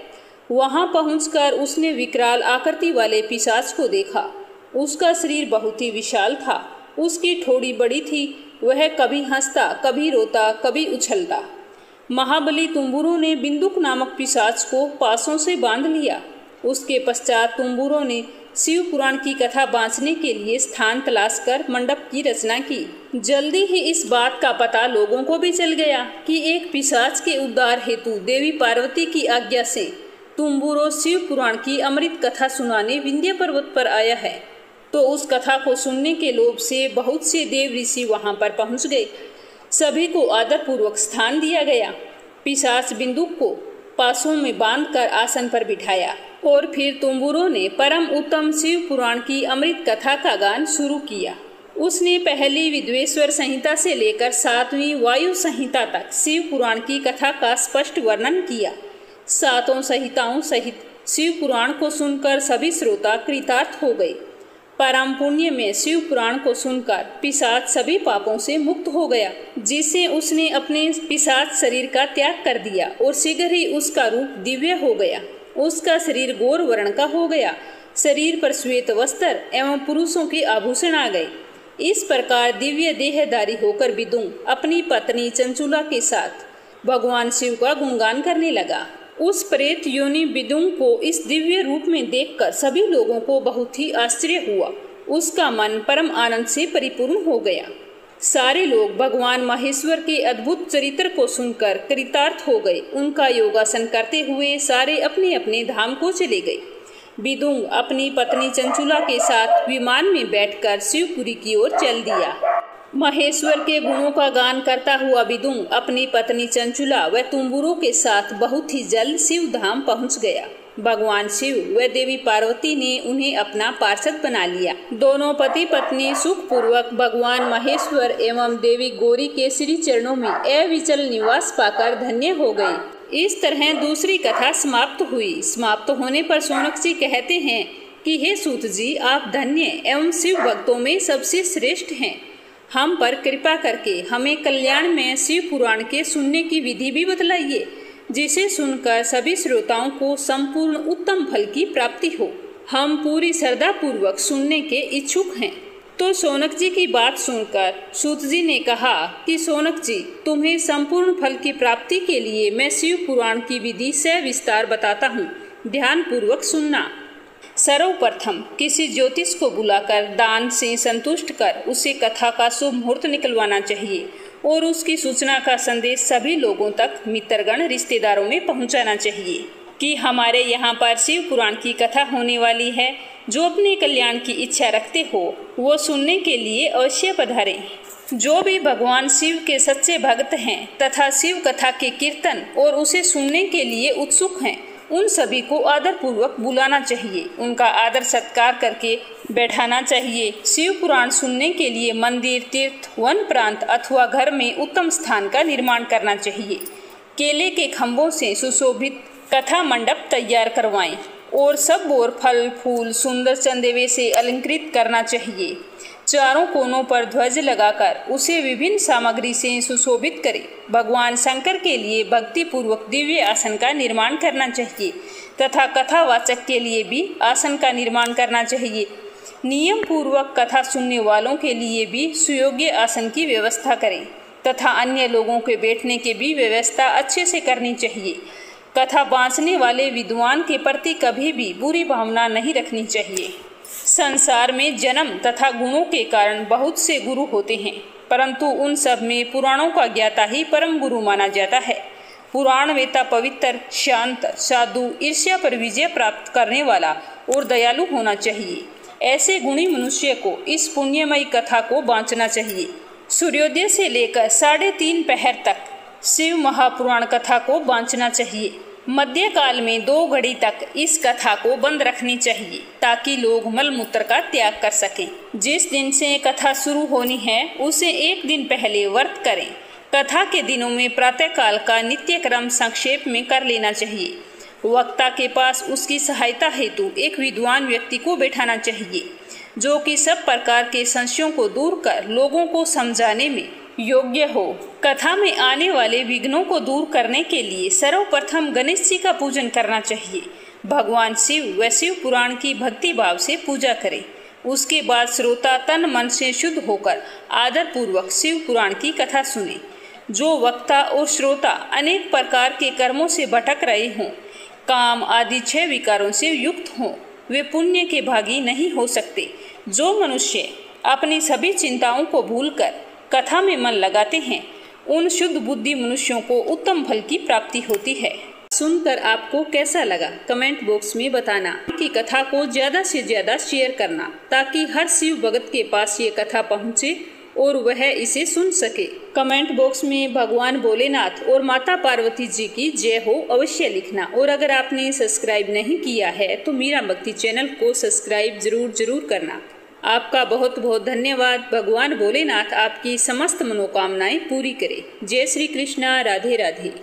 वहां पहुंचकर उसने विकराल आकृति वाले पिशाच को देखा। उसका शरीर बहुत ही विशाल था, उसकी ठोड़ी बड़ी थी, वह कभी हंसता, कभी रोता, कभी उछलता। महाबली तुम्बुरो ने बिंदुक नामक पिशाच को पासों से बांध लिया। उसके पश्चात तुम्बुरो ने शिव पुराण की कथा बांचने के लिए स्थान तलाश कर मंडप की रचना की। जल्दी ही इस बात का पता लोगों को भी चल गया कि एक पिशाच के उद्धार हेतु देवी पार्वती की आज्ञा से तुम्बुरो शिव पुराण की अमृत कथा सुनाने विंध्य पर्वत पर आया है। तो उस कथा को सुनने के लोभ से बहुत से देव ऋषि वहां पर पहुंच गए। सभी को आदर पूर्वक स्थान दिया गया। पिशाच बिंदुक को पासों में बांधकर आसन पर बिठाया और फिर तुम्बुरो ने परम उत्तम शिव पुराण की अमृत कथा का गान शुरू किया। उसने पहली विद्वेश्वर संहिता से लेकर 7वीं वायु संहिता तक शिव पुराण की कथा का स्पष्ट वर्णन किया। 7 संहिताओं सहित शिव पुराण को सुनकर सभी श्रोता कृतार्थ हो गए। परम पुण्य में शिव पुराण को सुनकर पिशाच सभी पापों से मुक्त हो गया, जिससे उसने अपने पिशाच शरीर का त्याग कर दिया और शीघ्र ही उसका रूप दिव्य हो गया। उसका शरीर गौर वर्ण का हो गया। शरीर पर श्वेत वस्त्र एवं पुरुषों के आभूषण आ गए। इस प्रकार दिव्य देहधारी होकर विदुंग अपनी पत्नी चंचुला के साथ भगवान शिव का गुणगान करने लगा। उस प्रेत योनि विदुंग को इस दिव्य रूप में देखकर सभी लोगों को बहुत ही आश्चर्य हुआ। उसका मन परम आनंद से परिपूर्ण हो गया। सारे लोग भगवान महेश्वर के अद्भुत चरित्र को सुनकर कृतार्थ हो गए। उनका योगासन करते हुए सारे अपने अपने धाम को चले गए। विदुंग अपनी पत्नी चंचुला के साथ विमान में बैठकर शिवपुरी की ओर चल दिया। महेश्वर के गुणों का गान करता हुआ विदुंग अपनी पत्नी चंचुला व तुम्बुरो के साथ बहुत ही जल्द शिव धाम पहुँच गया। भगवान शिव व देवी पार्वती ने उन्हें अपना पार्षद बना लिया। दोनों पति पत्नी सुख पूर्वक भगवान महेश्वर एवं देवी गौरी के श्री चरणों में अविचल निवास पाकर धन्य हो गए। इस तरह दूसरी कथा समाप्त हुई। समाप्त होने पर शौनक जी कहते हैं कि हे सूत जी, आप धन्य एवं शिव भक्तों में सबसे श्रेष्ठ हैं। हम पर कृपा करके हमें कल्याण में शिव पुराण के सुनने की विधि भी बतलाइए, जिसे सुनकर सभी श्रोताओं को संपूर्ण उत्तम फल की प्राप्ति हो। हम पूरी श्रद्धा पूर्वक सुनने के इच्छुक हैं। तो शौनक जी की बात सुनकर सूत जी ने कहा कि शौनक जी, तुम्हें संपूर्ण फल की प्राप्ति के लिए मैं शिव पुराण की विधि सविस्तार बताता हूँ। ध्यान पूर्वक सुनना। सर्वप्रथम किसी ज्योतिष को बुलाकर दान से संतुष्ट कर उसे कथा का शुभ मुहूर्त निकलवाना चाहिए और उसकी सूचना का संदेश सभी लोगों तक मित्रगण रिश्तेदारों में पहुंचाना चाहिए कि हमारे यहाँ पर शिव पुराण की कथा होने वाली है। जो अपने कल्याण की इच्छा रखते हो वो सुनने के लिए अवश्य पधारें। जो भी भगवान शिव के सच्चे भक्त हैं तथा शिव कथा के कीर्तन और उसे सुनने के लिए उत्सुक हैं, उन सभी को आदर पूर्वक बुलाना चाहिए। उनका आदर सत्कार करके बैठाना चाहिए। शिव पुराण सुनने के लिए मंदिर, तीर्थ, वन प्रांत अथवा घर में उत्तम स्थान का निर्माण करना चाहिए। केले के खंभों से सुशोभित कथा मंडप तैयार करवाएं और सब ओर फल फूल सुंदर चंदेवे से अलंकृत करना चाहिए। चारों कोनों पर ध्वज लगाकर उसे विभिन्न सामग्री से सुशोभित करें। भगवान शंकर के लिए भक्ति पूर्वक दिव्य आसन का निर्माण करना चाहिए तथा कथावाचक के लिए भी आसन का निर्माण करना चाहिए। नियम पूर्वक कथा सुनने वालों के लिए भी सुयोग्य आसन की व्यवस्था करें तथा अन्य लोगों के बैठने की भी व्यवस्था अच्छे से करनी चाहिए। कथा बांचने वाले विद्वान के प्रति कभी भी बुरी भावना नहीं रखनी चाहिए। संसार में जन्म तथा गुणों के कारण बहुत से गुरु होते हैं, परंतु उन सब में पुराणों का ज्ञाता ही परम गुरु माना जाता है। पुराण वेता पवित्र, शांत, साधु, ईर्ष्या पर विजय प्राप्त करने वाला और दयालु होना चाहिए। ऐसे गुणी मनुष्य को इस पुण्यमयी कथा को बांचना चाहिए। सूर्योदय से लेकर 3:30 पहर तक शिव महापुराण कथा को बांचना चाहिए। मध्यकाल में 2 घड़ी तक इस कथा को बंद रखनी चाहिए ताकि लोग मलमूत्र का त्याग कर सकें। जिस दिन से कथा शुरू होनी है उसे 1 दिन पहले व्रत करें। कथा के दिनों में प्रातःकाल का नित्य क्रम संक्षेप में कर लेना चाहिए। वक्ता के पास उसकी सहायता हेतु एक विद्वान व्यक्ति को बैठाना चाहिए, जो कि सब प्रकार के संशयों को दूर कर लोगों को समझाने में योग्य हो। कथा में आने वाले विघ्नों को दूर करने के लिए सर्वप्रथम गणेश जी का पूजन करना चाहिए। भगवान शिव व शिव पुराण की भक्ति भाव से पूजा करें। उसके बाद श्रोता तन मन से शुद्ध होकर आदर पूर्वक शिव पुराण की कथा सुने। जो वक्ता और श्रोता अनेक प्रकार के कर्मों से भटक रहे हों, काम आदि 6 विकारों से युक्त हों, वे पुण्य के भागी नहीं हो सकते। जो मनुष्य अपनी सभी चिंताओं को भूलकर कथा में मन लगाते हैं, उन शुद्ध बुद्धि मनुष्यों को उत्तम फल की प्राप्ति होती है। सुनकर आपको कैसा लगा कमेंट बॉक्स में बताना। कि कथा को ज्यादा से ज्यादा शेयर करना, ताकि हर शिव भगत के पास ये कथा पहुँचे और वह इसे सुन सके। कमेंट बॉक्स में भगवान भोलेनाथ और माता पार्वती जी की जय हो अवश्य लिखना। और अगर आपने सब्सक्राइब नहीं किया है तो मीरा भक्ति चैनल को सब्सक्राइब जरूर करना। आपका बहुत बहुत धन्यवाद। भगवान भोलेनाथ आपकी समस्त मनोकामनाएं पूरी करे। जय श्री कृष्णा। राधे राधे।